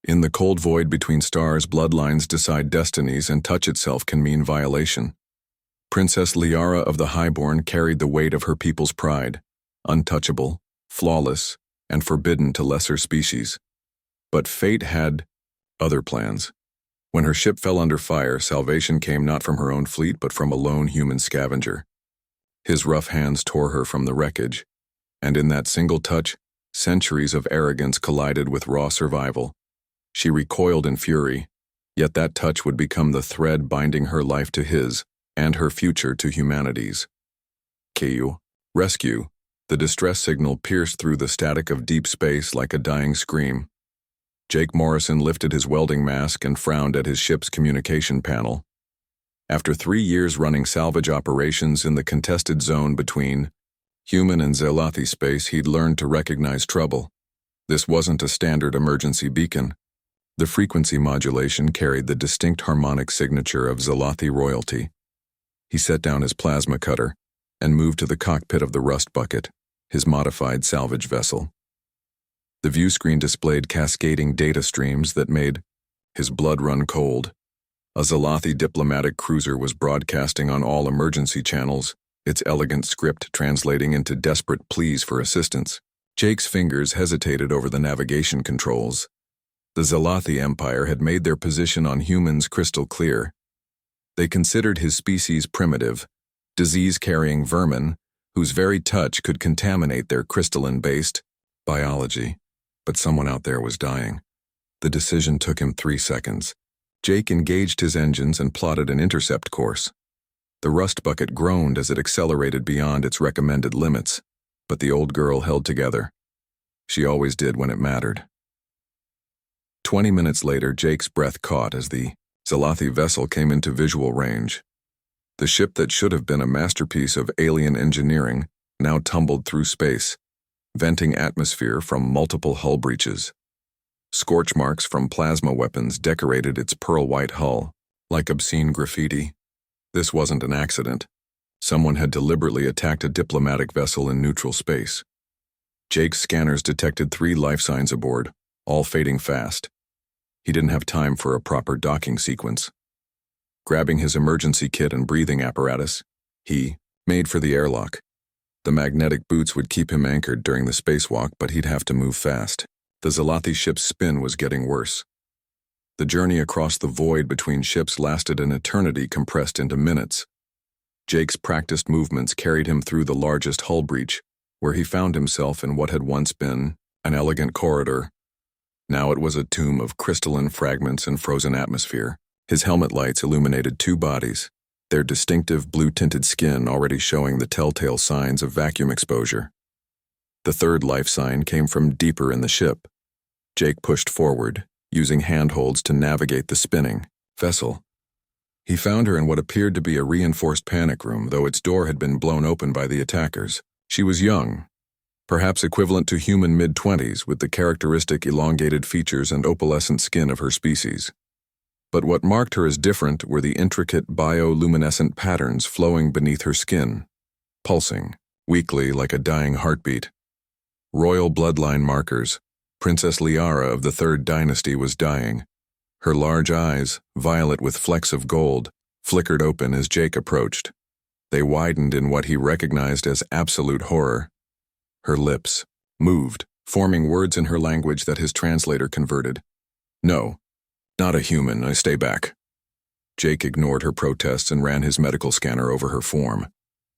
In the cold void between stars, bloodlines decide destinies, and touch itself can mean violation. Princess Liara of the Highborn carried the weight of her people's pride, untouchable, flawless, and forbidden to lesser species. But fate had other plans. When her ship fell under fire, salvation came not from her own fleet but from a lone human scavenger. His rough hands tore her from the wreckage, and in that single touch, centuries of arrogance collided with raw survival. She recoiled in fury, yet that touch would become the thread binding her life to his, and her future to humanity's. Ku. Rescue. The distress signal pierced through the static of deep space like a dying scream. Jake Morrison lifted his welding mask and frowned at his ship's communication panel. After 3 years running salvage operations in the contested zone between human and Zelathi space, he'd learned to recognize trouble. This wasn't a standard emergency beacon. The frequency modulation carried the distinct harmonic signature of Zelathi royalty. He set down his plasma cutter and moved to the cockpit of the Rust Bucket, his modified salvage vessel. The view screen displayed cascading data streams that made his blood run cold. A Zelathi diplomatic cruiser was broadcasting on all emergency channels, its elegant script translating into desperate pleas for assistance. Jake's fingers hesitated over the navigation controls. The Zelathi Empire had made their position on humans crystal clear. They considered his species primitive, disease-carrying vermin, whose very touch could contaminate their crystalline-based biology. But someone out there was dying. The decision took him 3 seconds. Jake engaged his engines and plotted an intercept course. The Rust Bucket groaned as it accelerated beyond its recommended limits, but the old girl held together. She always did when it mattered. 20 minutes later, Jake's breath caught as the Zelathi vessel came into visual range. The ship that should have been a masterpiece of alien engineering now tumbled through space, venting atmosphere from multiple hull breaches. Scorch marks from plasma weapons decorated its pearl-white hull, like obscene graffiti. This wasn't an accident. Someone had deliberately attacked a diplomatic vessel in neutral space. Jake's scanners detected 3 life signs aboard, all fading fast. He didn't have time for a proper docking sequence. Grabbing his emergency kit and breathing apparatus, he made for the airlock. The magnetic boots would keep him anchored during the spacewalk, but he'd have to move fast. The Zelathi ship's spin was getting worse. The journey across the void between ships lasted an eternity compressed into minutes. Jake's practiced movements carried him through the largest hull breach, where he found himself in what had once been an elegant corridor. Now it was a tomb of crystalline fragments and frozen atmosphere. His helmet lights illuminated 2 bodies, their distinctive blue-tinted skin already showing the telltale signs of vacuum exposure. The 3rd life sign came from deeper in the ship. Jake pushed forward, using handholds to navigate the spinning vessel. He found her in what appeared to be a reinforced panic room, though its door had been blown open by the attackers. She was young, perhaps equivalent to human mid-20s, with the characteristic elongated features and opalescent skin of her species. But what marked her as different were the intricate bioluminescent patterns flowing beneath her skin, pulsing, weakly like a dying heartbeat. Royal bloodline markers. Princess Liara of the 3rd dynasty was dying. Her large eyes, violet with flecks of gold, flickered open as Jake approached. They widened in what he recognized as absolute horror. Her lips moved, forming words in her language that his translator converted. No. Not a human, I stay back. Jake ignored her protests and ran his medical scanner over her form.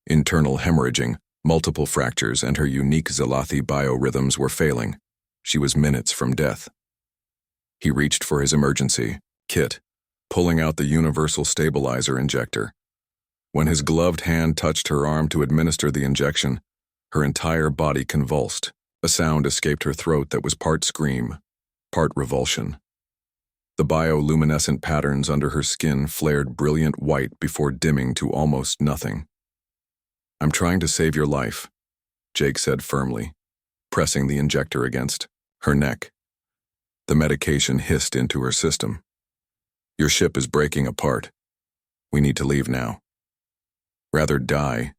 Internal hemorrhaging, multiple fractures, and her unique Zelathi biorhythms were failing. She was minutes from death. He reached for his emergency kit, pulling out the universal stabilizer injector. When his gloved hand touched her arm to administer the injection, her entire body convulsed. A sound escaped her throat that was part scream, part revulsion. The bioluminescent patterns under her skin flared brilliant white before dimming to almost nothing. I'm trying to save your life, Jake said firmly, pressing the injector against her neck. The medication hissed into her system. Your ship is breaking apart. We need to leave now. Rather die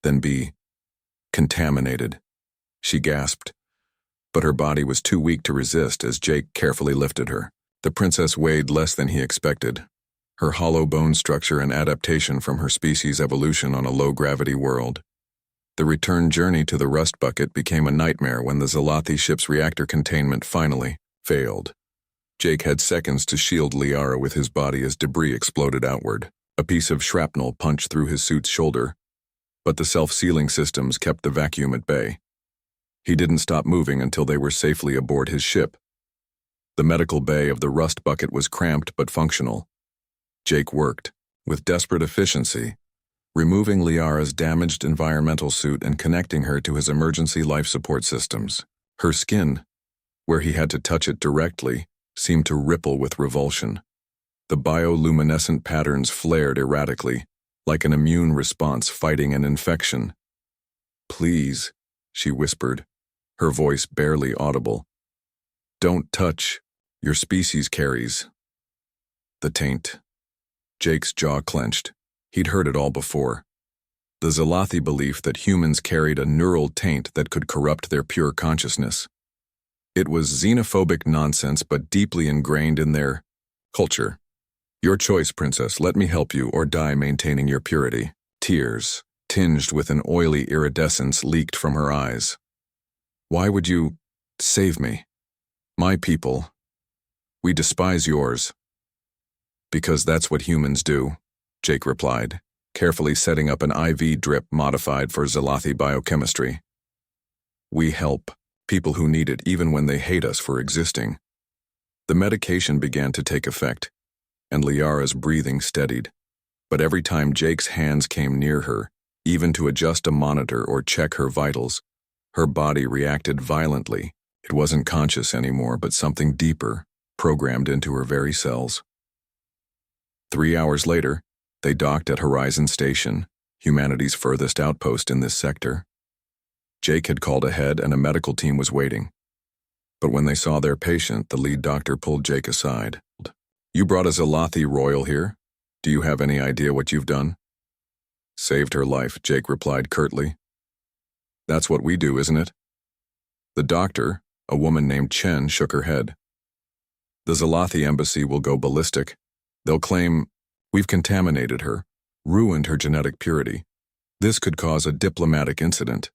than be contaminated, she gasped. but her body was too weak to resist as Jake carefully lifted her. The princess weighed less than he expected. Her hollow bone structure an adaptation from her species' evolution on a low-gravity world. The return journey to the rust bucket became a nightmare when the Zalathi ship's reactor containment finally failed. Jake had seconds to shield Liara with his body as debris exploded outward. A piece of shrapnel punched through his suit's shoulder, but the self-sealing systems kept the vacuum at bay. He didn't stop moving until they were safely aboard his ship. The medical bay of the rust bucket was cramped but functional. Jake worked, with desperate efficiency, removing Liara's damaged environmental suit and connecting her to his emergency life support systems. Her skin, where he had to touch it directly, seemed to ripple with revulsion. The bioluminescent patterns flared erratically, like an immune response fighting an infection. "Please," she whispered, her voice barely audible. "Don't touch. Your species carries the taint." Jake's jaw clenched. He'd heard it all before. The Zalathi belief that humans carried a neural taint that could corrupt their pure consciousness. It was xenophobic nonsense but deeply ingrained in their culture. "Your choice, princess. Let me help you or die maintaining your purity." Tears, tinged with an oily iridescence, leaked from her eyes. "Why would you save me? My people. We despise yours." "Because that's what humans do," Jake replied, carefully setting up an IV drip modified for Zalathi biochemistry. "We help people who need it even when they hate us for existing." The medication began to take effect, and Liara's breathing steadied. But every time Jake's hands came near her, even to adjust a monitor or check her vitals, her body reacted violently. It wasn't conscious anymore, but something deeper, programmed into her very cells. 3 hours later, they docked at Horizon Station, humanity's furthest outpost in this sector. Jake had called ahead and a medical team was waiting. But when they saw their patient, the lead doctor pulled Jake aside. "You brought a Zalathi royal here? Do you have any idea what you've done?" "Saved her life," Jake replied curtly. "That's what we do, isn't it?" The doctor, a woman named Chen, shook her head. "The Zalathi embassy will go ballistic. They'll claim we've contaminated her, ruined her genetic purity. This could cause a diplomatic incident.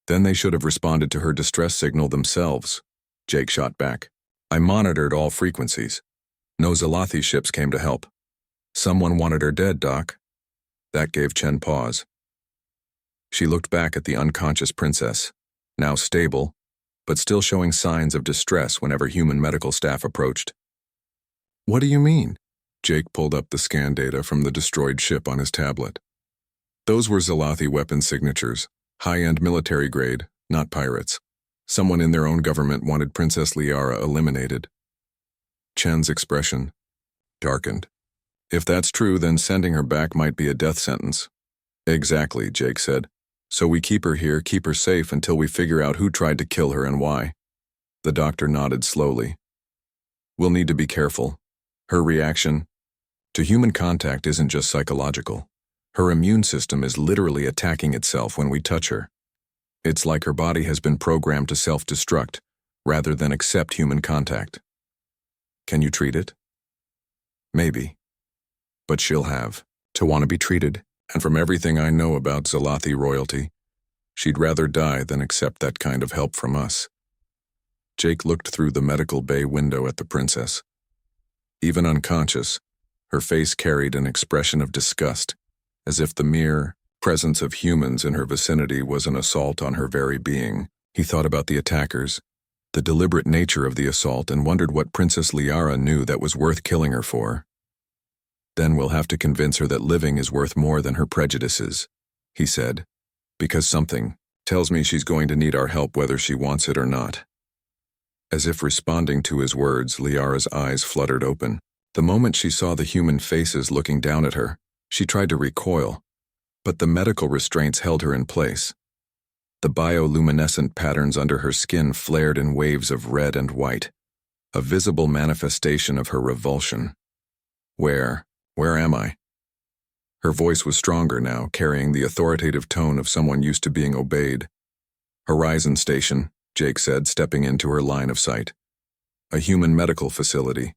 Then they should have responded to her distress signal themselves," Jake shot back. "I monitored all frequencies. No Zalathi ships came to help. Someone wanted her dead, Doc." That gave Chen pause. She looked back at the unconscious princess, now stable, but still showing signs of distress whenever human medical staff approached. "What do you mean?" Jake pulled up the scan data from the destroyed ship on his tablet. Those were Zalathi weapon signatures, high-end military grade, not pirates. Someone in their own government wanted Princess Liara eliminated. Chen's expression darkened. "If that's true, then sending her back might be a death sentence." "Exactly," Jake said. "So we keep her here, keep her safe until we figure out who tried to kill her and why." The doctor nodded slowly. "We'll need to be careful. Her reaction to human contact isn't just psychological. Her immune system is literally attacking itself when we touch her. It's like her body has been programmed to self-destruct rather than accept human contact." "Can you treat it?" "Maybe. But she'll have to want to be treated, and from everything I know about Zalathi royalty, she'd rather die than accept that kind of help from us." Jake looked through the medical bay window at the princess. Even unconscious, her face carried an expression of disgust, as if the mere presence of humans in her vicinity was an assault on her very being. He thought about the attackers, the deliberate nature of the assault, and wondered what Princess Liara knew that was worth killing her for. "Then we'll have to convince her that living is worth more than her prejudices," he said, "because something tells me she's going to need our help whether she wants it or not." As if responding to his words, Liara's eyes fluttered open. The moment she saw the human faces looking down at her, she tried to recoil, but the medical restraints held her in place. The bioluminescent patterns under her skin flared in waves of red and white, a visible manifestation of her revulsion. Where am I?" Her voice was stronger now, carrying the authoritative tone of someone used to being obeyed. "Horizon Station," Jake said, stepping into her line of sight. A human medical facility.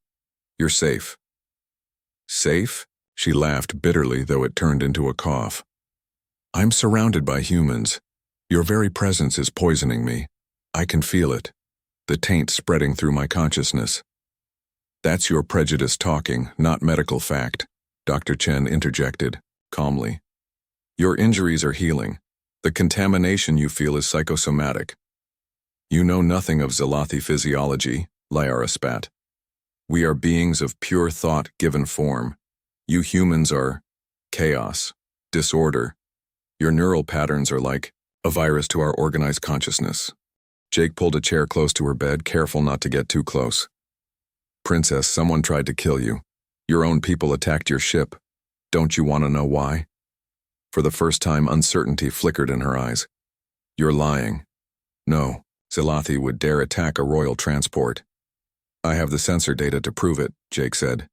You're safe. Safe? She laughed bitterly, though it turned into a cough. I'm surrounded by humans. Your very presence is poisoning me. I can feel it. The taint spreading through my consciousness. That's your prejudice talking, not medical fact, Dr. Chen interjected, calmly. Your injuries are healing. The contamination you feel is psychosomatic. You know nothing of Zalathi physiology, Liara spat. We are beings of pure thought given form. You humans are chaos, disorder. Your neural patterns are like a virus to our organized consciousness. Jake pulled a chair close to her bed, careful not to get too close. Princess, someone tried to kill you. Your own people attacked your ship. Don't you want to know why? For the first time, uncertainty flickered in her eyes. You're lying. No, Zalathi would dare attack a royal transport. I have the sensor data to prove it, Jake said.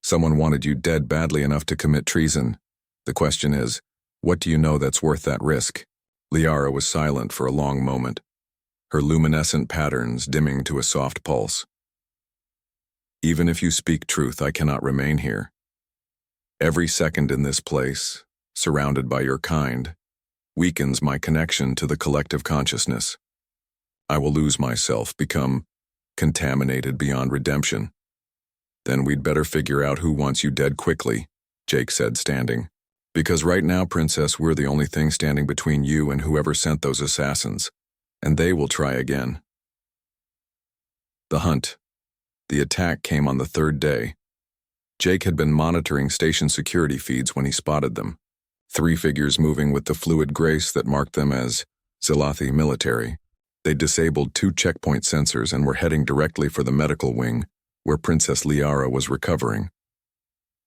Someone wanted you dead badly enough to commit treason. The question is, what do you know that's worth that risk? Liara was silent for a long moment, her luminescent patterns dimming to a soft pulse. Even if you speak truth, I cannot remain here. Every second in this place, surrounded by your kind, weakens my connection to the collective consciousness. I will lose myself, become contaminated beyond redemption. Then we'd better figure out who wants you dead quickly, Jake said, standing. Because right now, Princess, we're the only thing standing between you and whoever sent those assassins, and they will try again. The hunt. The attack came on the third day. Jake had been monitoring station security feeds when he spotted them. 3 figures moving with the fluid grace that marked them as Zalathi military. They disabled 2 checkpoint sensors and were heading directly for the medical wing, where Princess Liara was recovering.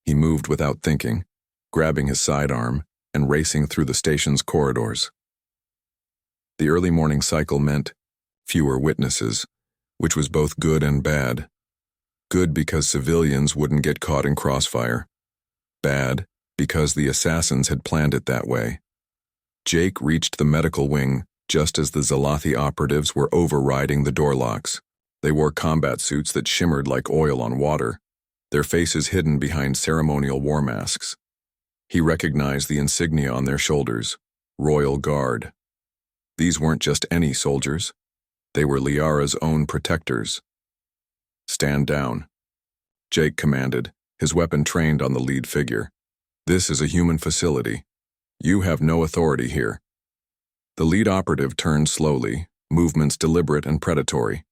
He moved without thinking, grabbing his sidearm and racing through the station's corridors. The early morning cycle meant fewer witnesses, which was both good and bad. Good because civilians wouldn't get caught in crossfire. Bad because the assassins had planned it that way. Jake reached the medical wing just as the Zalathi operatives were overriding the door locks. They wore combat suits that shimmered like oil on water, their faces hidden behind ceremonial war masks. He recognized the insignia on their shoulders, Royal Guard. These weren't just any soldiers. They were Liara's own protectors. Stand down, Jake commanded, his weapon trained on the lead figure. This is a human facility. You have no authority here. The lead operative turned slowly, movements deliberate and predatory.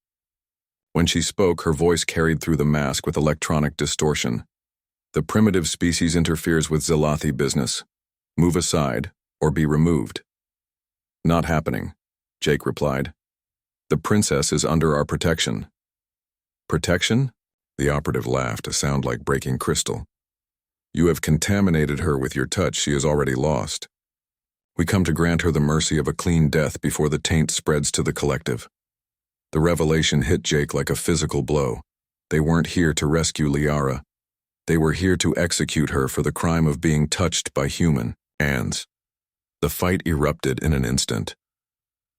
When she spoke, her voice carried through the mask with electronic distortion. The primitive species interferes with Zalathi business. Move aside, or be removed. Not happening, Jake replied. The princess is under our protection. Protection? The operative laughed, a sound like breaking crystal. You have contaminated her with your touch. She is already lost. We come to grant her the mercy of a clean death before the taint spreads to the collective. The revelation hit Jake like a physical blow. They weren't here to rescue Liara. They were here to execute her for the crime of being touched by human hands. The fight erupted in an instant.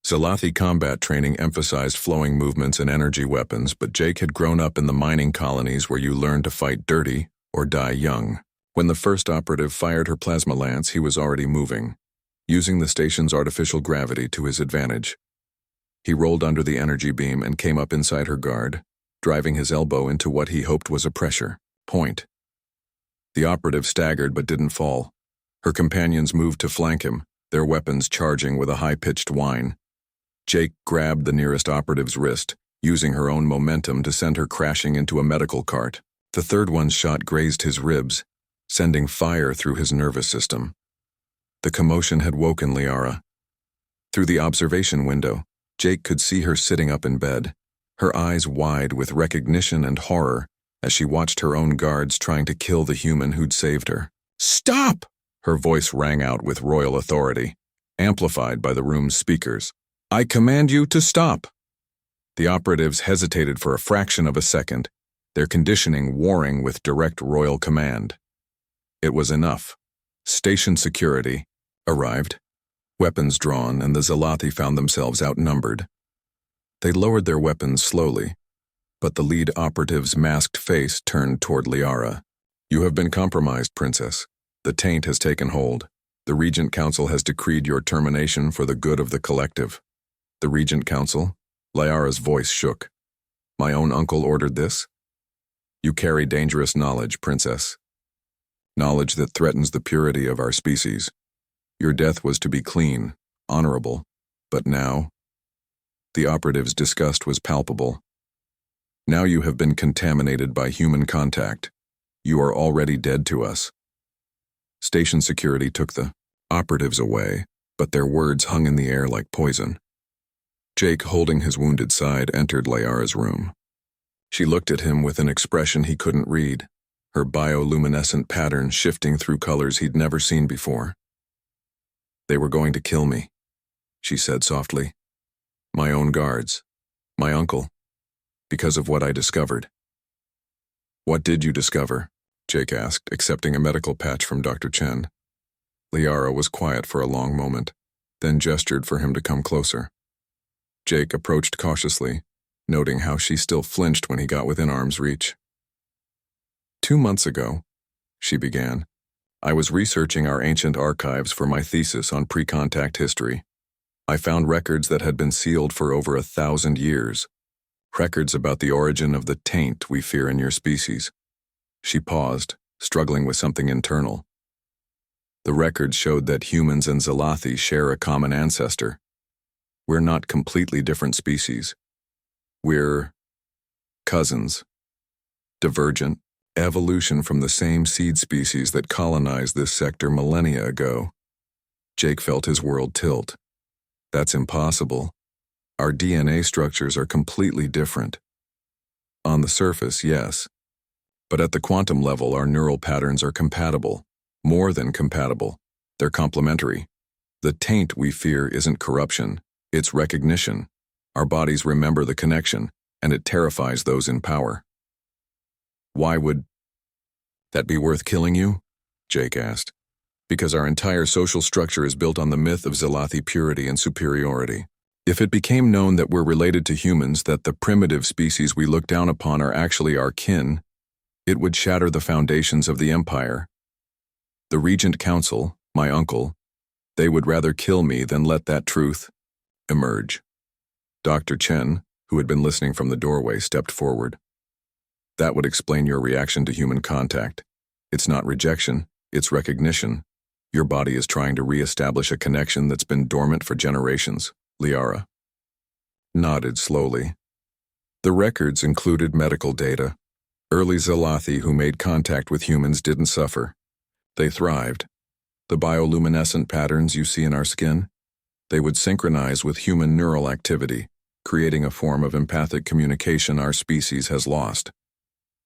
Zalathi combat training emphasized flowing movements and energy weapons, but Jake had grown up in the mining colonies where you learn to fight dirty or die young. When the first operative fired her plasma lance, he was already moving, using the station's artificial gravity to his advantage. He rolled under the energy beam and came up inside her guard, driving his elbow into what he hoped was a pressure point. The operative staggered but didn't fall. Her companions moved to flank him, their weapons charging with a high-pitched whine. Jake grabbed the nearest operative's wrist, using her own momentum to send her crashing into a medical cart. The third one's shot grazed his ribs, sending fire through his nervous system. The commotion had woken Liara. Through the observation window, Jake could see her sitting up in bed, her eyes wide with recognition and horror as she watched her own guards trying to kill the human who'd saved her. Stop! Her voice rang out with royal authority, amplified by the room's speakers. I command you to stop! The operatives hesitated for a fraction of a second, their conditioning warring with direct royal command. It was enough. Station security arrived, weapons drawn, and the Zalathi found themselves outnumbered. They lowered their weapons slowly, but the lead operative's masked face turned toward Liara. "You have been compromised, Princess. The taint has taken hold. The Regent Council has decreed your termination for the good of the collective." "The Regent Council?" Liara's voice shook. "My own uncle ordered this?" "You carry dangerous knowledge, Princess. Knowledge that threatens the purity of our species. Your death was to be clean, honorable, but now..." The operative's disgust was palpable. "Now you have been contaminated by human contact. You are already dead to us." Station security took the operatives away, but their words hung in the air like poison. Jake, holding his wounded side, entered Liara's room. She looked at him with an expression he couldn't read, her bioluminescent pattern shifting through colors he'd never seen before. "They were going to kill me," she said softly. "My own guards. My uncle. Because of what I discovered." "What did you discover?" Jake asked, accepting a medical patch from Dr. Chen. Liara was quiet for a long moment, then gestured for him to come closer. Jake approached cautiously, noting how she still flinched when he got within arm's reach. "2 months ago," she began, "I was researching our ancient archives for my thesis on pre-contact history. I found records that had been sealed for over 1,000 years. Records about the origin of the taint we fear in your species." She paused, struggling with something internal. "The records showed that humans and Zalathi share a common ancestor. We're not completely different species. We're cousins. Divergent evolution from the same seed species that colonized this sector millennia ago." Jake felt his world tilt. "That's impossible. Our DNA structures are completely different." "On the surface, yes. But at the quantum level, our neural patterns are compatible. More than compatible. They're complementary. The taint we fear isn't corruption, it's recognition. Our bodies remember the connection, and it terrifies those in power." "Why would that be worth killing you?" Jake asked. "Because our entire social structure is built on the myth of Zalathi purity and superiority. If it became known that we're related to humans, that the primitive species we look down upon are actually our kin, it would shatter the foundations of the empire. The Regent Council, my uncle, they would rather kill me than let that truth emerge." Dr. Chen, who had been listening from the doorway, stepped forward. "That would explain your reaction to human contact. It's not rejection, it's recognition. Your body is trying to re-establish a connection that's been dormant for generations." Liara nodded slowly. "The records included medical data. Early Zalathi who made contact with humans didn't suffer. They thrived. The bioluminescent patterns you see in our skin, they would synchronize with human neural activity, creating a form of empathic communication our species has lost.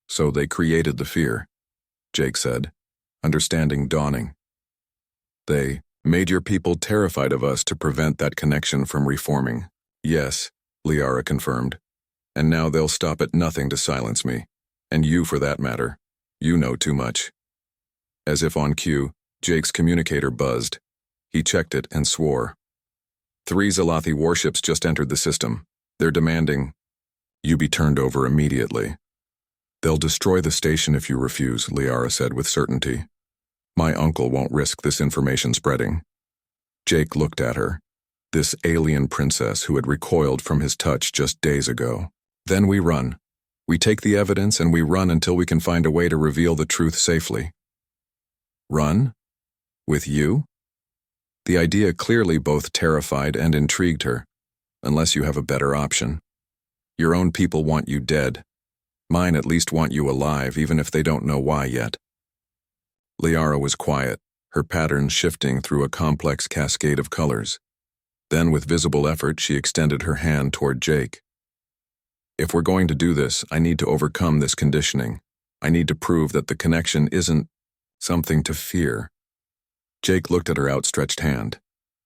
So they created the fear," Jake said, understanding dawning. "They made your people terrified of us to prevent that connection from reforming." "Yes," Liara confirmed. "And now they'll stop at nothing to silence me. And you, for that matter. You know too much." As if on cue, Jake's communicator buzzed. He checked it and swore. 3 Zalathi warships just entered the system. They're demanding you be turned over immediately." "They'll destroy the station if you refuse," Liara said with certainty. "My uncle won't risk this information spreading." Jake looked at her, this alien princess who had recoiled from his touch just days ago. "Then we run. We take the evidence and we run until we can find a way to reveal the truth safely." "Run? With you?" The idea clearly both terrified and intrigued her, unless you have a better option. Your own people want you dead. Mine at least want you alive, even if they don't know why yet. Liara was quiet, her patterns shifting through a complex cascade of colors. Then, with visible effort, she extended her hand toward Jake. "If we're going to do this, I need to overcome this conditioning. I need to prove that the connection isn't something to fear." Jake looked at her outstretched hand,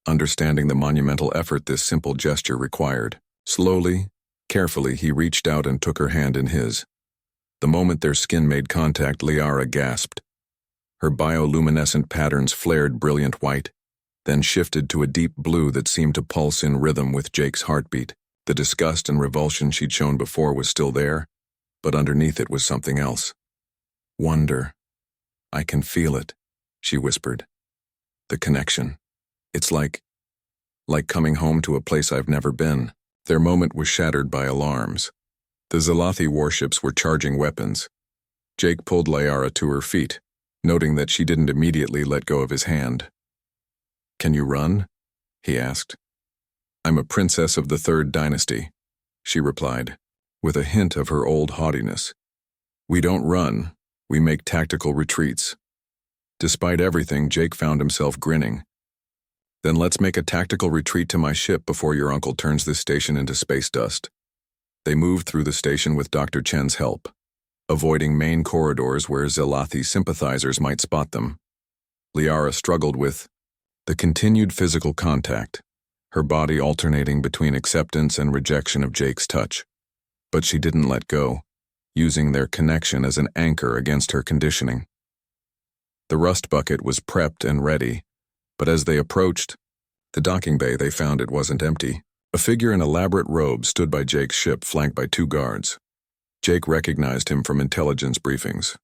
understanding the monumental effort this simple gesture required. Slowly, carefully, he reached out and took her hand in his. The moment their skin made contact, Liara gasped. Her bioluminescent patterns flared brilliant white, then shifted to a deep blue that seemed to pulse in rhythm with Jake's heartbeat. The disgust and revulsion she'd shown before was still there, but underneath it was something else. Wonder. I can feel it, she whispered. The connection. It's like coming home to a place I've never been. Their moment was shattered by alarms. The Zalathi warships were charging weapons. Jake pulled Liara to her feet, noting that she didn't immediately let go of his hand. Can you run? He asked. I'm a princess of the Third Dynasty, she replied, with a hint of her old haughtiness. We don't run, we make tactical retreats. Despite everything, Jake found himself grinning. Then let's make a tactical retreat to my ship before your uncle turns this station into space dust. They moved through the station with Dr. Chen's help, avoiding main corridors where Zalathi sympathizers might spot them. Liara struggled with the continued physical contact, her body alternating between acceptance and rejection of Jake's touch. But she didn't let go, using their connection as an anchor against her conditioning. The rust bucket was prepped and ready, but as they approached the docking bay, they found it wasn't empty. A figure in elaborate robes stood by Jake's ship, flanked by 2 guards. Jake recognized him from intelligence briefings.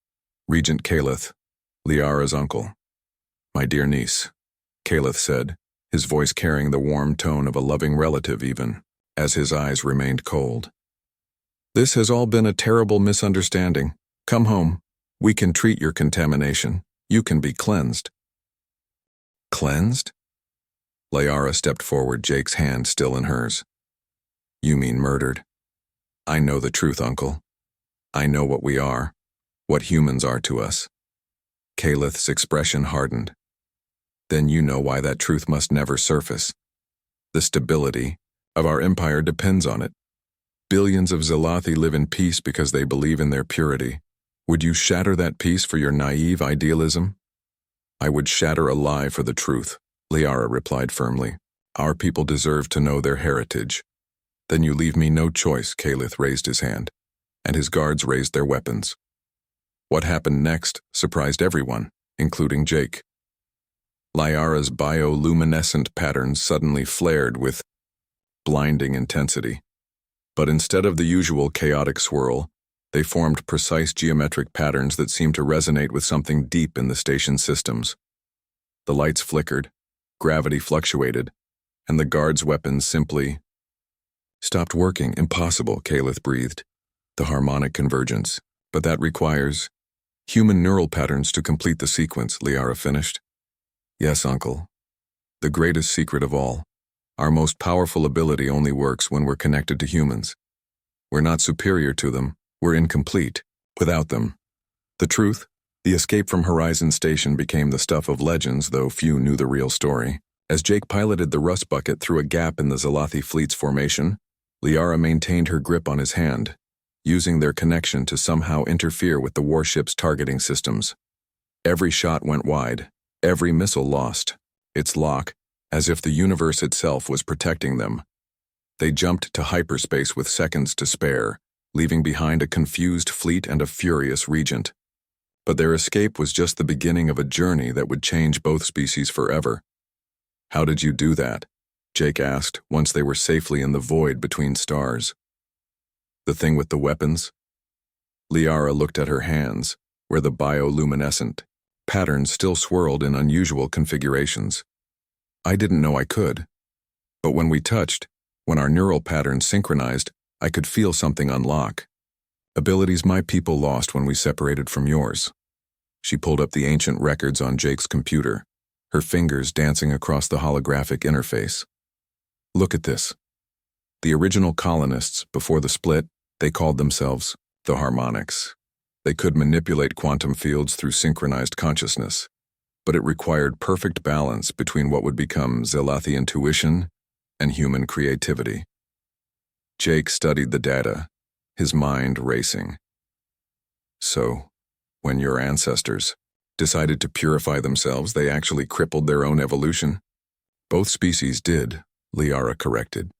Regent Caleth, Liara's uncle. My dear niece, Caleth said, his voice carrying the warm tone of a loving relative even, as his eyes remained cold. This has all been a terrible misunderstanding. Come home. We can treat your contamination. You can be cleansed. Cleansed? Liara stepped forward, Jake's hand still in hers. You mean murdered? I know the truth, uncle. I know what we are, what humans are to us. Caleth's expression hardened. Then you know why that truth must never surface. The stability of our empire depends on it. Billions of Zalathi live in peace because they believe in their purity. Would you shatter that peace for your naive idealism? I would shatter a lie for the truth, Liara replied firmly. Our people deserve to know their heritage. Then you leave me no choice, Caleth raised his hand, and his guards raised their weapons. What happened next surprised everyone, including Jake. Liara's bioluminescent patterns suddenly flared with blinding intensity. But instead of the usual chaotic swirl, they formed precise geometric patterns that seemed to resonate with something deep in the station's systems. The lights flickered, gravity fluctuated, and the guards' weapons simply stopped working. Impossible, Caleth breathed. The harmonic convergence. But that requires human neural patterns to complete the sequence, Liara finished. Yes, uncle. The greatest secret of all. Our most powerful ability only works when we're connected to humans. We're not superior to them. We're incomplete without them. The truth, the escape from Horizon Station became the stuff of legends, though few knew the real story. As Jake piloted the rust bucket through a gap in the Zalathi fleet's formation, Liara maintained her grip on his hand, using their connection to somehow interfere with the warship's targeting systems. Every shot went wide, every missile lost its lock, as if the universe itself was protecting them. They jumped to hyperspace with seconds to spare, leaving behind a confused fleet and a furious regent. But their escape was just the beginning of a journey that would change both species forever. How did you do that? Jake asked, once they were safely in the void between stars. The thing with the weapons? Liara looked at her hands, where the bioluminescent patterns still swirled in unusual configurations. I didn't know I could. But when we touched, when our neural patterns synchronized, I could feel something unlock. Abilities my people lost when we separated from yours. She pulled up the ancient records on Jake's computer, her fingers dancing across the holographic interface. Look at this. The original colonists, before the split, they called themselves the Harmonics. They could manipulate quantum fields through synchronized consciousness, but it required perfect balance between what would become Zalathi intuition and human creativity. Jake studied the data, his mind racing. So, when your ancestors decided to purify themselves, they actually crippled their own evolution? Both species did, Liara corrected.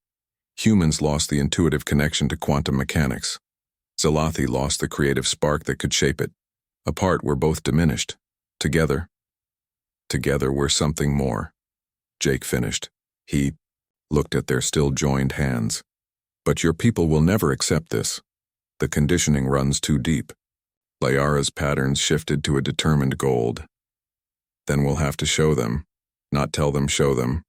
Humans lost the intuitive connection to quantum mechanics. Zalathi lost the creative spark that could shape it. Apart, we're both diminished. Together we're something more. Jake finished. He looked at their still joined hands. But your people will never accept this. The conditioning runs too deep. Liara's patterns shifted to a determined gold. Then we'll have to show them, not tell them, show them.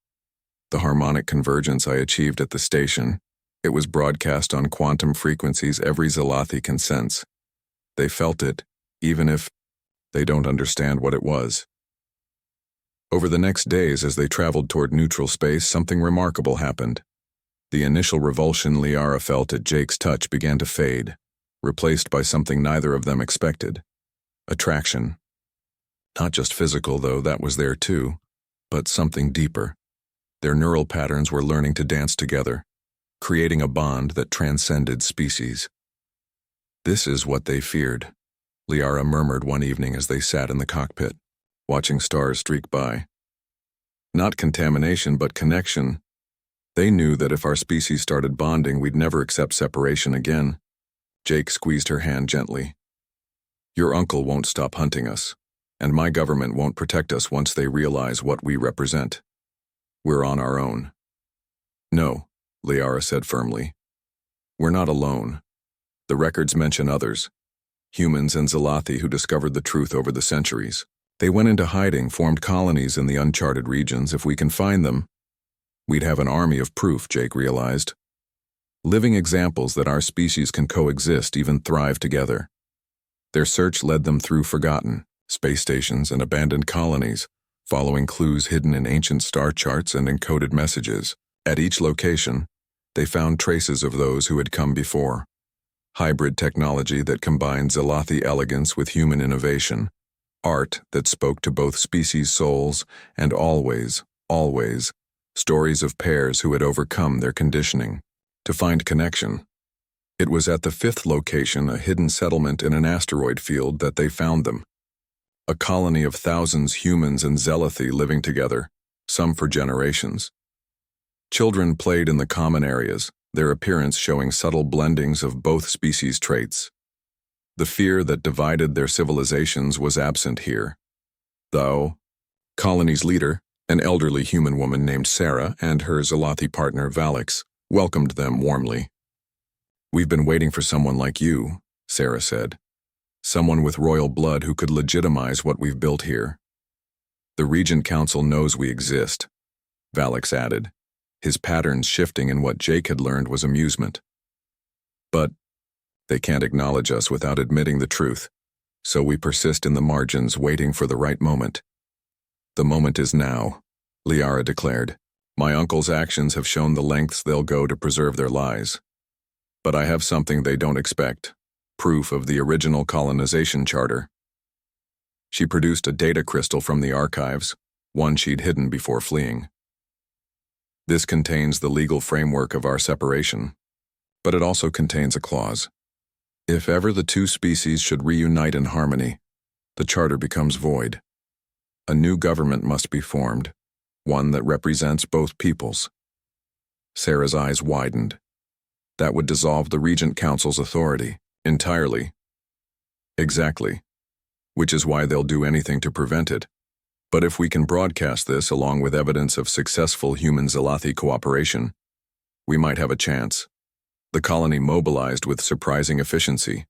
The harmonic convergence I achieved at the station, it was broadcast on quantum frequencies every Zalathi can sense. They felt it, even if they don't understand what it was. Over the next days as they traveled toward neutral space, something remarkable happened. The initial revulsion Liara felt at Jake's touch began to fade, replaced by something neither of them expected. Attraction. Not just physical, though, that was there too, but something deeper. Their neural patterns were learning to dance together, creating a bond that transcended species. This is what they feared, Liara murmured one evening as they sat in the cockpit, watching stars streak by. Not contamination, but connection. They knew that if our species started bonding, we'd never accept separation again. Jake squeezed her hand gently. Your uncle won't stop hunting us, and my government won't protect us once they realize what we represent. We're on our own. No, Liara said firmly. We're not alone. The records mention others, humans and Zalathi who discovered the truth over the centuries. They went into hiding, formed colonies in the uncharted regions. If we can find them, we'd have an army of proof, Jake realized. Living examples that our species can coexist, even thrive together. Their search led them through forgotten space stations and abandoned colonies, following clues hidden in ancient star charts and encoded messages. At each location, they found traces of those who had come before. Hybrid technology that combined Zalathi elegance with human innovation. Art that spoke to both species' souls, and always, stories of pairs who had overcome their conditioning. To find connection. It was at the fifth location, a hidden settlement in an asteroid field, that they found them. A colony of thousands humans and Zalathi living together, some for generations. Children played in the common areas, their appearance showing subtle blendings of both species' traits. The fear that divided their civilizations was absent here. Though, colony's leader, an elderly human woman named Sarah, and her Zalathi partner Valix, welcomed them warmly. We've been waiting for someone like you, Sarah said. Someone with royal blood who could legitimize what we've built here. The Regent Council knows we exist, Valix added, his patterns shifting in what Jake had learned was amusement. But they can't acknowledge us without admitting the truth, so we persist in the margins waiting for the right moment. The moment is now, Liara declared. My uncle's actions have shown the lengths they'll go to preserve their lies. But I have something they don't expect, proof of the original colonization charter. She produced a data crystal from the archives, one she'd hidden before fleeing. This contains the legal framework of our separation, but it also contains a clause. If ever the two species should reunite in harmony, the charter becomes void. A new government must be formed, one that represents both peoples. Sarah's eyes widened. That would dissolve the Regent Council's authority, entirely. Exactly. Which is why they'll do anything to prevent it. But if we can broadcast this along with evidence of successful human-Zalathi cooperation, we might have a chance. The colony mobilized with surprising efficiency.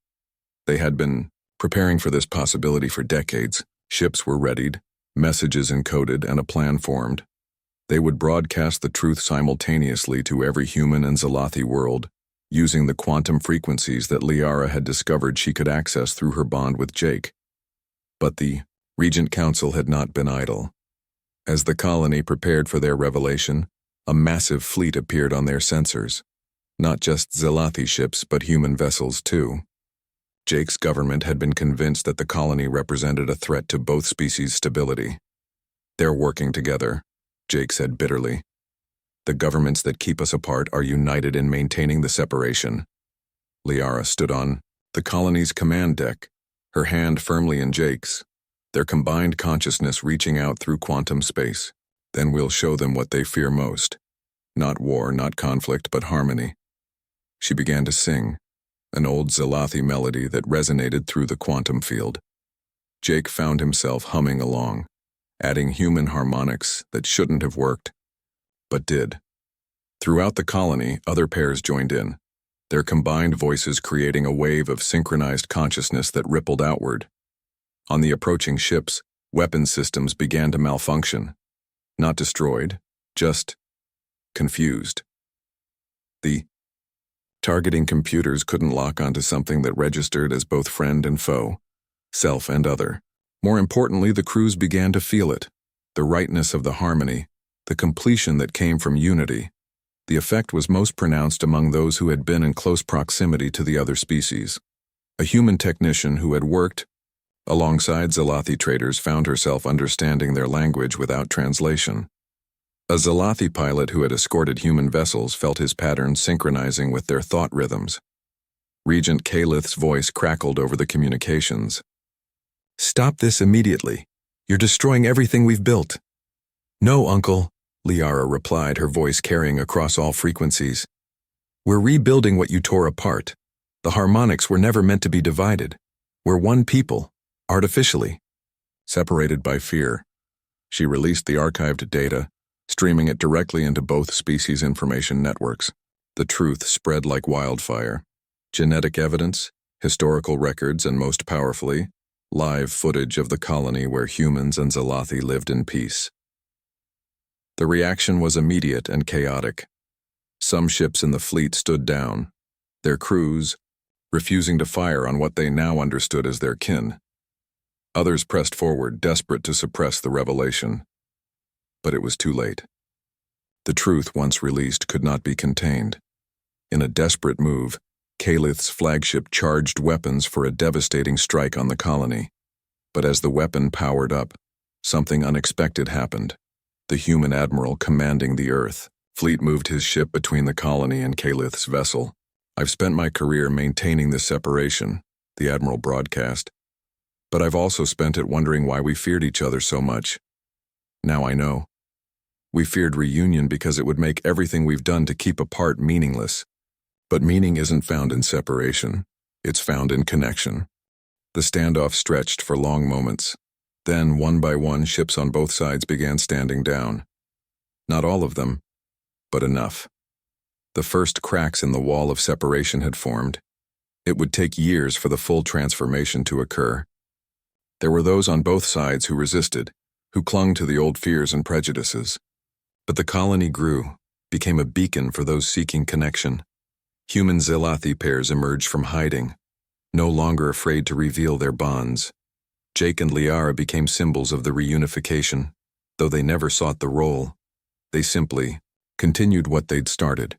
They had been preparing for this possibility for decades. Ships were readied, messages encoded, and a plan formed. They would broadcast the truth simultaneously to every human and Zalathi world, using the quantum frequencies that Liara had discovered she could access through her bond with Jake. But the Regent Council had not been idle. As the colony prepared for their revelation, a massive fleet appeared on their sensors. Not just Zalathi ships, but human vessels too. Jake's government had been convinced that the colony represented a threat to both species' stability. They're working together, Jake said bitterly. The governments that keep us apart are united in maintaining the separation. Liara stood on the colony's command deck, her hand firmly in Jake's, their combined consciousness reaching out through quantum space. Then we'll show them what they fear most. Not war, not conflict, but harmony. She began to sing, an old Zalathi melody that resonated through the quantum field. Jake found himself humming along, adding human harmonics that shouldn't have worked, but did. Throughout the colony, other pairs joined in, their combined voices creating a wave of synchronized consciousness that rippled outward. On the approaching ships, weapon systems began to malfunction. Not destroyed, just confused. The targeting computers couldn't lock onto something that registered as both friend and foe, self and other. More importantly, the crews began to feel it, the rightness of the harmony, the completion that came from unity. The effect was most pronounced among those who had been in close proximity to the other species. A human technician who had worked alongside Zalathi traders found herself understanding their language without translation. A Zalathi pilot who had escorted human vessels felt his patterns synchronizing with their thought rhythms. Regent Kalith's voice crackled over the communications. "Stop this immediately. You're destroying everything we've built." "No, Uncle," Liara replied, her voice carrying across all frequencies. "We're rebuilding what you tore apart. The harmonics were never meant to be divided. We're one people, artificially." Separated by fear, she released the archived data, streaming it directly into both species' information networks. The truth spread like wildfire. Genetic evidence, historical records, and most powerfully, live footage of the colony where humans and Zalathi lived in peace. The reaction was immediate and chaotic. Some ships in the fleet stood down, their crews refusing to fire on what they now understood as their kin. Others pressed forward, desperate to suppress the revelation. But it was too late. The truth, once released, could not be contained. In a desperate move, Kalith's flagship charged weapons for a devastating strike on the colony. But as the weapon powered up, something unexpected happened. The human admiral commanding the Earth. Fleet moved his ship between the colony and Kalith's vessel. "I've spent my career maintaining this separation," the admiral broadcast. "But I've also spent it wondering why we feared each other so much. Now I know. We feared reunion because it would make everything we've done to keep apart meaningless. But meaning isn't found in separation. It's found in connection." The standoff stretched for long moments. Then, one by one, ships on both sides began standing down. Not all of them, but enough. The first cracks in the wall of separation had formed. It would take years for the full transformation to occur. There were those on both sides who resisted, who clung to the old fears and prejudices. But the colony grew, became a beacon for those seeking connection. Human Zalathi pairs emerged from hiding, no longer afraid to reveal their bonds. Jake and Liara became symbols of the reunification. Though they never sought the role, they simply continued what they'd started,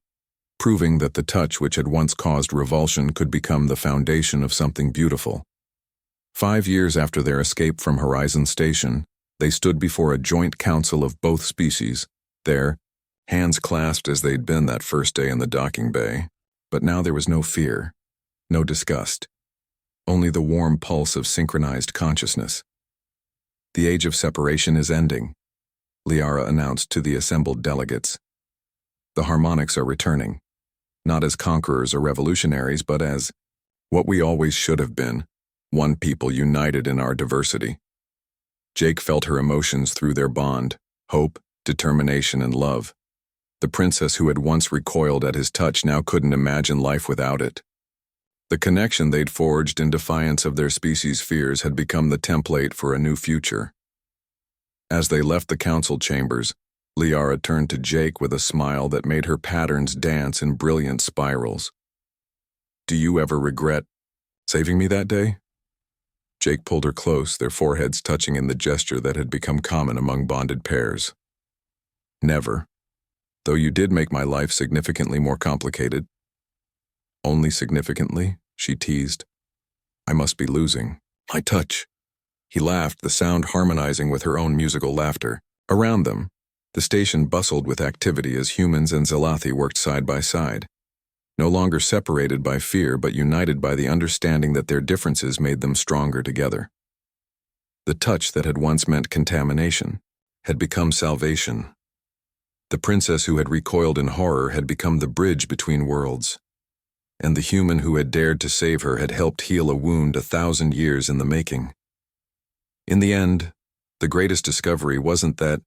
proving that the touch which had once caused revulsion could become the foundation of something beautiful. 5 years after their escape from Horizon Station, they stood before a joint council of both species, there, hands clasped as they'd been that first day in the docking bay. But now there was no fear, no disgust, only the warm pulse of synchronized consciousness. "The age of separation is ending," Liara announced to the assembled delegates. "The harmonics are returning, not as conquerors or revolutionaries, but as what we always should have been, one people united in our diversity." Jake felt her emotions through their bond, hope, determination, and love. The princess who had once recoiled at his touch now couldn't imagine life without it. The connection they'd forged in defiance of their species' fears had become the template for a new future. As they left the council chambers, Liara turned to Jake with a smile that made her patterns dance in brilliant spirals. "Do you ever regret saving me that day?" Jake pulled her close, their foreheads touching in the gesture that had become common among bonded pairs. "Never. Though you did make my life significantly more complicated." "Only significantly?" she teased. "I must be losing my touch." He laughed, the sound harmonizing with her own musical laughter. Around them, the station bustled with activity as humans and Zalathi worked side by side, no longer separated by fear but united by the understanding that their differences made them stronger together. The touch that had once meant contamination had become salvation. The princess who had recoiled in horror had become the bridge between worlds, and the human who had dared to save her had helped heal a wound 1,000 years in the making. In the end, the greatest discovery wasn't that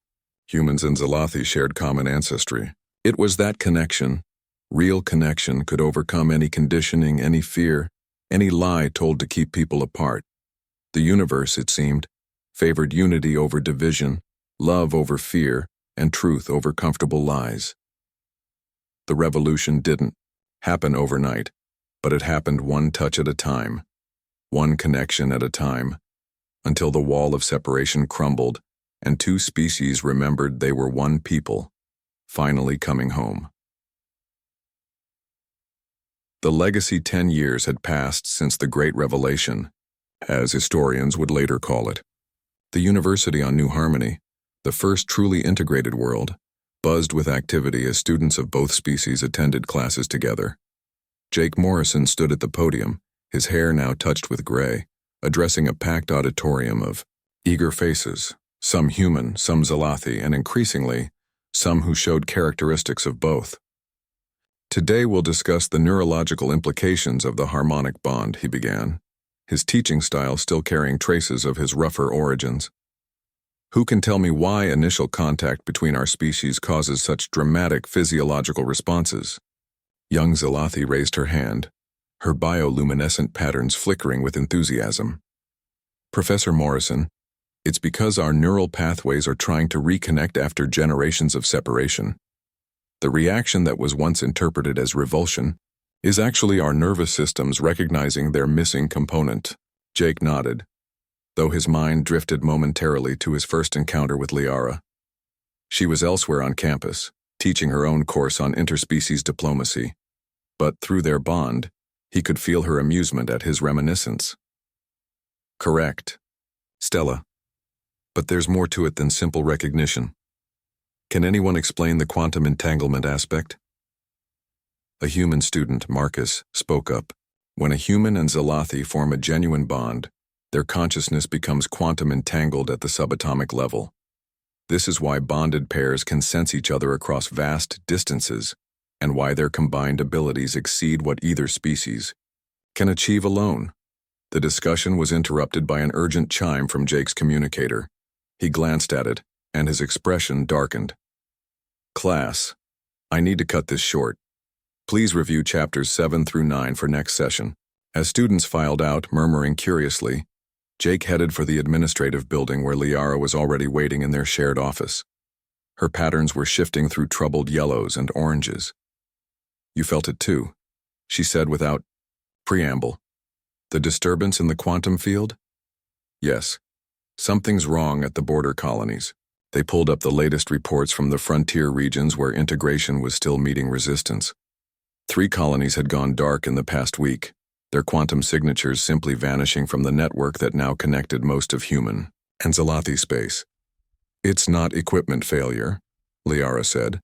humans and Zalathi shared common ancestry. It was that connection, real connection, could overcome any conditioning, any fear, any lie told to keep people apart. The universe, it seemed, favored unity over division, love over fear, and truth over comfortable lies. The revolution didn't happen overnight, but it happened one touch at a time, one connection at a time, until the wall of separation crumbled and two species remembered they were one people, finally coming home. The legacy 10 years had passed since the Great Revelation, as historians would later call it. The university on New Harmony, the first truly integrated world, buzzed with activity as students of both species attended classes together. Jake Morrison stood at the podium, his hair now touched with gray, addressing a packed auditorium of eager faces, some human, some Zalathi, and increasingly, some who showed characteristics of both. Today we'll discuss the neurological implications of the harmonic bond, he began, his teaching style still carrying traces of his rougher origins. Who can tell me why initial contact between our species causes such dramatic physiological responses? Young Zalathi raised her hand, her bioluminescent patterns flickering with enthusiasm. Professor Morrison, it's because our neural pathways are trying to reconnect after generations of separation. The reaction that was once interpreted as revulsion is actually our nervous systems recognizing their missing component. Jake nodded, though his mind drifted momentarily to his first encounter with Liara. She was elsewhere on campus, teaching her own course on interspecies diplomacy, but through their bond, he could feel her amusement at his reminiscence. Correct, Stella. But there's more to it than simple recognition. Can anyone explain the quantum entanglement aspect? A human student, Marcus, spoke up. When a human and Zalathi form a genuine bond, their consciousness becomes quantum entangled at the subatomic level. This is why bonded pairs can sense each other across vast distances, and why their combined abilities exceed what either species can achieve alone. The discussion was interrupted by an urgent chime from Jake's communicator. He glanced at it, and his expression darkened. Class, I need to cut this short. Please review chapters 7 through 9 for next session. As students filed out, murmuring curiously, Jake headed for the administrative building where Liara was already waiting in their shared office. Her patterns were shifting through troubled yellows and oranges. You felt it too, she said without preamble. The disturbance in the quantum field? Yes. Something's wrong at the border colonies. They pulled up the latest reports from the frontier regions where integration was still meeting resistance. 3 colonies had gone dark in the past week, their quantum signatures simply vanishing from the network that now connected most of human and Zalathi space. It's not equipment failure, Liara said,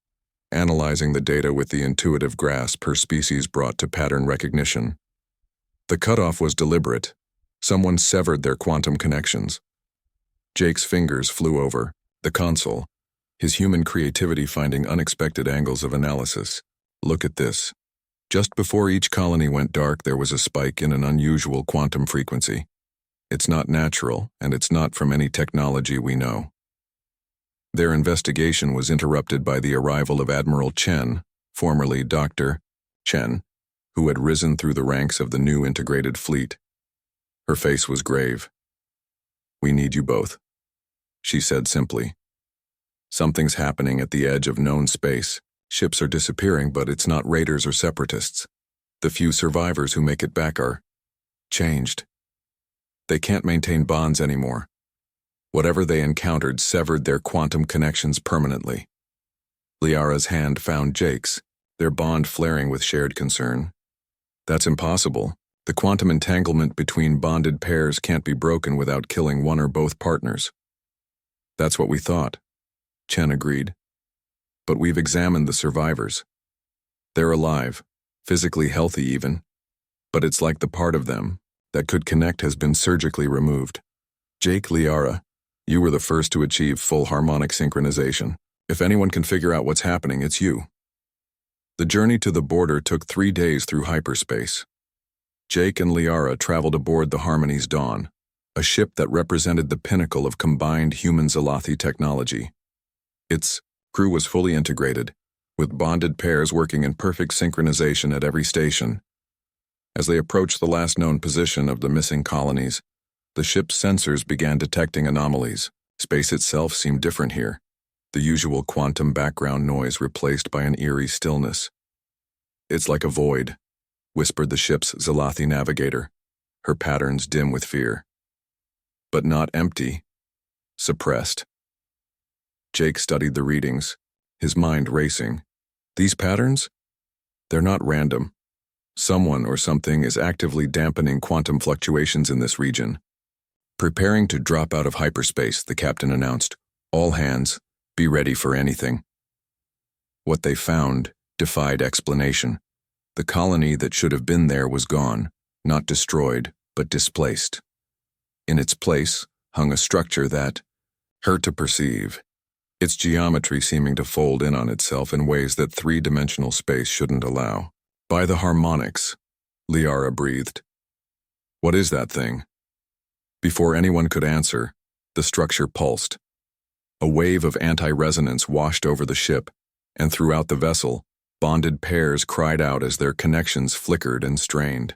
analyzing the data with the intuitive grasp her species brought to pattern recognition. The cutoff was deliberate. Someone severed their quantum connections. Jake's fingers flew over the console, his human creativity finding unexpected angles of analysis. Look at this. Just before each colony went dark, there was a spike in an unusual quantum frequency. It's not natural, and it's not from any technology we know. Their investigation was interrupted by the arrival of Admiral Chen, formerly Dr. Chen, who had risen through the ranks of the new integrated fleet. Her face was grave. We need you both, she said simply. Something's happening at the edge of known space. Ships are disappearing, but it's not raiders or separatists. The few survivors who make it back are changed. They can't maintain bonds anymore. Whatever they encountered severed their quantum connections permanently. Liara's hand found Jake's, their bond flaring with shared concern. That's impossible. The quantum entanglement between bonded pairs can't be broken without killing one or both partners. That's what we thought, Chen agreed. But we've examined the survivors. They're alive, physically healthy even, but it's like the part of them that could connect has been surgically removed. Jake, Liara, you were the first to achieve full harmonic synchronization. If anyone can figure out what's happening, it's you. The journey to the border took 3 days through hyperspace. Jake and Liara traveled aboard the Harmony's Dawn, a ship that represented the pinnacle of combined human Zalathi technology. Its crew was fully integrated, with bonded pairs working in perfect synchronization at every station. As they approached the last known position of the missing colonies, the ship's sensors began detecting anomalies. Space itself seemed different here, the usual quantum background noise replaced by an eerie stillness. "It's like a void," whispered the ship's Zalathi navigator, her patterns dim with fear. But not empty, suppressed. Jake studied the readings, his mind racing. These patterns? They're not random. Someone or something is actively dampening quantum fluctuations in this region. "Preparing to drop out of hyperspace," the captain announced. "All hands, be ready for anything." What they found defied explanation. The colony that should have been there was gone, not destroyed, but displaced. In its place hung a structure that hurt to perceive, its geometry seeming to fold in on itself in ways that three-dimensional space shouldn't allow. "By the harmonics," Liara breathed. "What is that thing?" Before anyone could answer, the structure pulsed. A wave of anti-resonance washed over the ship, and throughout the vessel, bonded pairs cried out as their connections flickered and strained.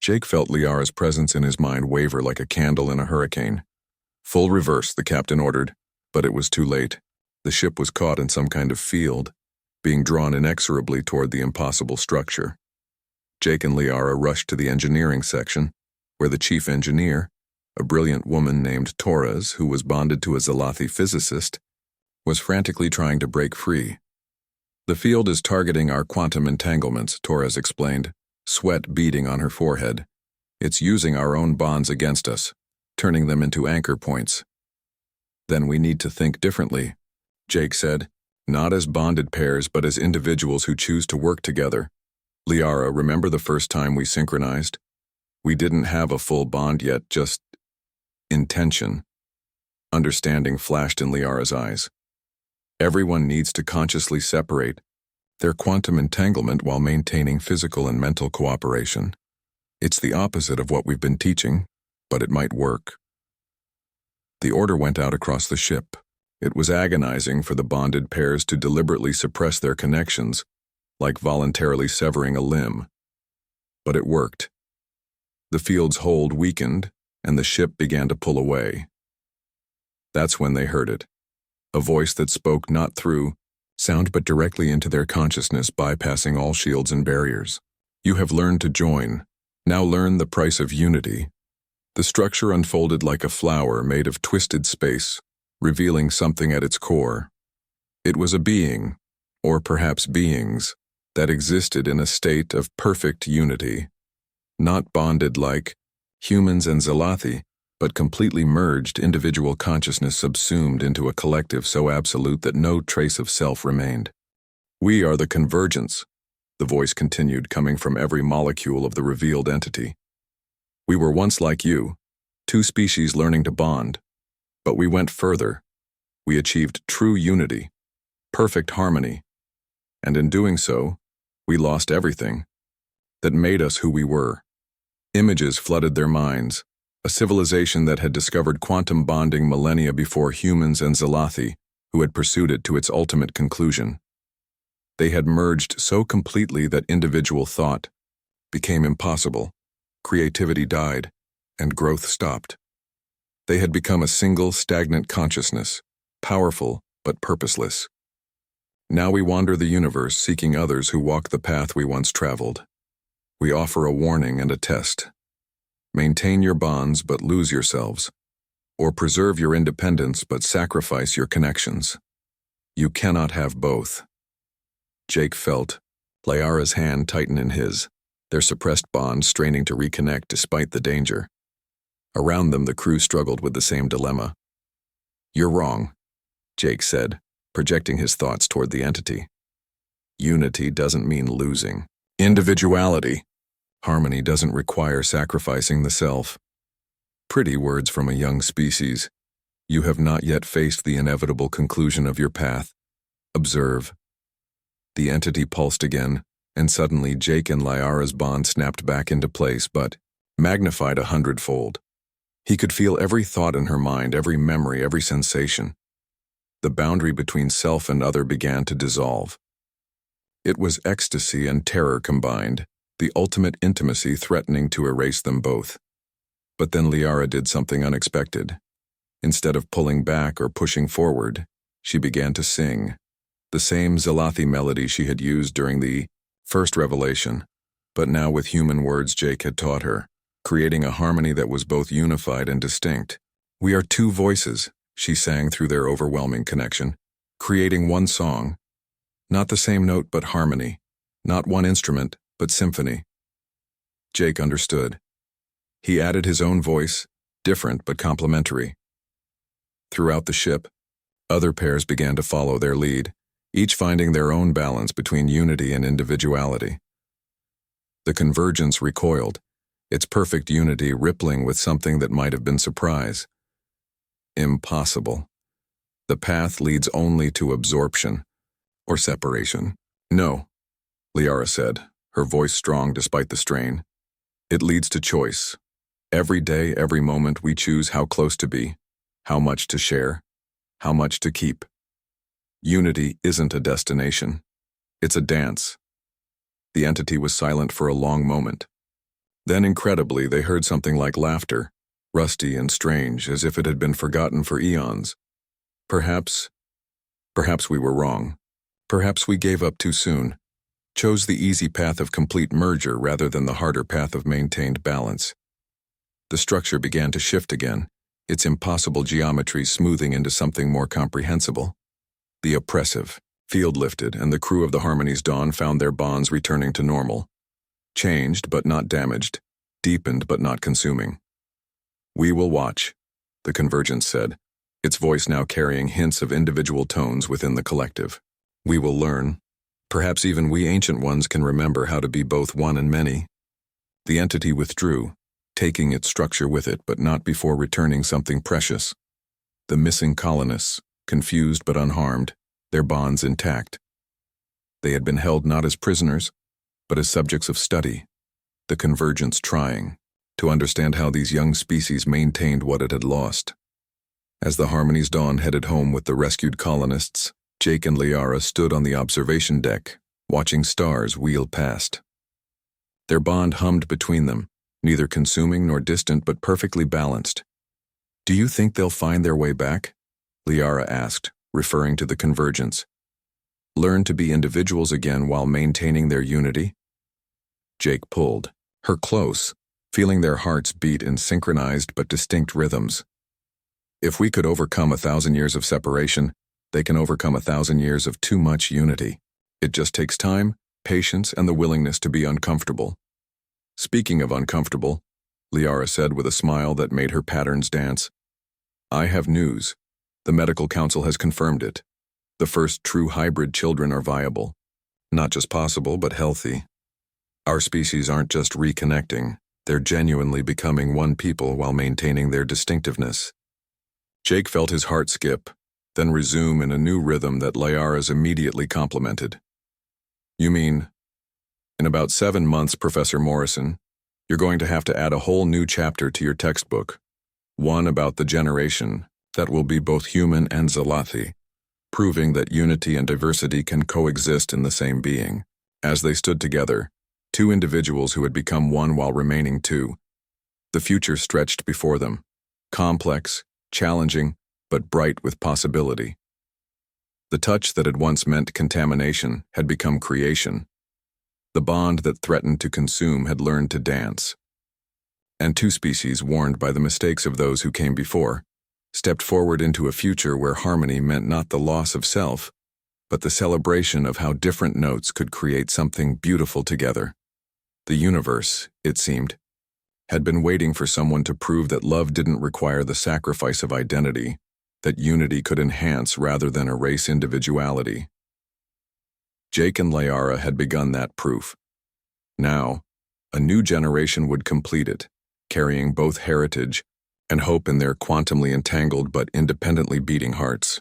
Jake felt Liara's presence in his mind waver like a candle in a hurricane. "Full reverse," the captain ordered, but it was too late. The ship was caught in some kind of field, being drawn inexorably toward the impossible structure. Jake and Liara rushed to the engineering section, where the chief engineer, a brilliant woman named Torres, who was bonded to a Zalathi physicist, was frantically trying to break free. "The field is targeting our quantum entanglements," Torres explained, sweat beading on her forehead. "It's using our own bonds against us, turning them into anchor points." "Then we need to think differently," Jake said, "not as bonded pairs but as individuals who choose to work together. Liara, remember the first time we synchronized? We didn't have a full bond yet, just intention." Understanding flashed in Liara's eyes. Everyone needs to consciously separate their quantum entanglement while maintaining physical and mental cooperation. It's the opposite of what we've been teaching, but it might work. The order went out across the ship. It was agonizing for the bonded pairs to deliberately suppress their connections, like voluntarily severing a limb. But it worked. The field's hold weakened, and the ship began to pull away. That's when they heard it. A voice that spoke not through sound but directly into their consciousness, bypassing all shields and barriers. "You have learned to join. Now learn the price of unity." The structure unfolded like a flower made of twisted space, revealing something at its core. It was a being, or perhaps beings, that existed in a state of perfect unity. Not bonded like humans and Zalathi, but completely merged individual consciousness subsumed into a collective so absolute that no trace of self remained. "We are the convergence," the voice continued, coming from every molecule of the revealed entity. "We were once like you, two species learning to bond, but we went further. We achieved true unity, perfect harmony, and in doing so, we lost everything that made us who we were." Images flooded their minds, a civilization that had discovered quantum bonding millennia before humans and Zalathi, who had pursued it to its ultimate conclusion. They had merged so completely that individual thought became impossible, creativity died, and growth stopped. They had become a single stagnant consciousness, powerful but purposeless. Now we wander the universe seeking others who walk the path we once traveled. We offer a warning and a test. Maintain your bonds but lose yourselves, or preserve your independence but sacrifice your connections. You cannot have both. Jake felt Liara's hand tighten in his, their suppressed bond straining to reconnect despite the danger. Around them, the crew struggled with the same dilemma. "You're wrong," Jake said, projecting his thoughts toward the entity. "Unity doesn't mean losing. Individuality. Harmony doesn't require sacrificing the self." Pretty words from a young species. You have not yet faced the inevitable conclusion of your path. Observe. The entity pulsed again, and suddenly Jake and Liara's bond snapped back into place, but magnified 100-fold. He could feel every thought in her mind, every memory, every sensation. The boundary between self and other began to dissolve. It was ecstasy and terror combined, the ultimate intimacy threatening to erase them both. But then Liara did something unexpected. Instead of pulling back or pushing forward, she began to sing, the same Zalathi melody she had used during the first revelation, but now with human words Jake had taught her, creating a harmony that was both unified and distinct. "We are two voices," she sang through their overwhelming connection, creating one song. Not the same note but harmony, not one instrument but symphony. Jake understood. He added his own voice, different but complementary. Throughout the ship, other pairs began to follow their lead, each finding their own balance between unity and individuality. The convergence recoiled, its perfect unity rippling with something that might have been surprise. Impossible. The path leads only to absorption, or separation. "No," Liara said, her voice strong despite the strain. "It leads to choice. Every day, every moment, we choose how close to be, how much to share, how much to keep. Unity isn't a destination. It's a dance." The entity was silent for a long moment. Then, incredibly, they heard something like laughter, rusty and strange, as if it had been forgotten for eons. Perhaps we were wrong. Perhaps we gave up too soon, chose the easy path of complete merger rather than the harder path of maintained balance. The structure began to shift again, its impossible geometry smoothing into something more comprehensible. The oppressive field lifted, and the crew of the Harmony's Dawn found their bonds returning to normal. Changed but not damaged, deepened but not consuming. "We will watch," the Convergence said, its voice now carrying hints of individual tones within the collective. "We will learn. Perhaps even we ancient ones can remember how to be both one and many." The entity withdrew, taking its structure with it, but not before returning something precious. The missing colonists, confused but unharmed, their bonds intact. They had been held not as prisoners, but as subjects of study, the Convergence trying to understand how these young species maintained what it had lost. As the Harmony's Dawn headed home with the rescued colonists, Jake and Liara stood on the observation deck, watching stars wheel past. Their bond hummed between them, neither consuming nor distant but perfectly balanced. "Do you think they'll find their way back?" Liara asked, referring to the Convergence. "Learn to be individuals again while maintaining their unity?" Jake pulled her close, feeling their hearts beat in synchronized but distinct rhythms. "If we could overcome 1,000 years of separation, they can overcome 1,000 years of too much unity. It just takes time, patience, and the willingness to be uncomfortable." "Speaking of uncomfortable," Liara said with a smile that made her patterns dance, "I have news. The medical council has confirmed it. The first true hybrid children are viable. Not just possible, but healthy. Our species aren't just reconnecting, they're genuinely becoming one people while maintaining their distinctiveness." Jake felt his heart skip, then resume in a new rhythm that Liara's immediately complimented. "You mean, in about 7 months, Professor Morrison, you're going to have to add a whole new chapter to your textbook, one about the generation that will be both human and Zalathi, proving that unity and diversity can coexist in the same being." As they stood together, two individuals who had become one while remaining two, the future stretched before them, complex, challenging, but bright with possibility. The touch that had once meant contamination had become creation. The bond that threatened to consume had learned to dance. And two species, warned by the mistakes of those who came before, stepped forward into a future where harmony meant not the loss of self, but the celebration of how different notes could create something beautiful together. The universe, it seemed, had been waiting for someone to prove that love didn't require the sacrifice of identity, that unity could enhance rather than erase individuality. Jake and Liara had begun that proof. Now, a new generation would complete it, carrying both heritage and hope in their quantumly entangled but independently beating hearts.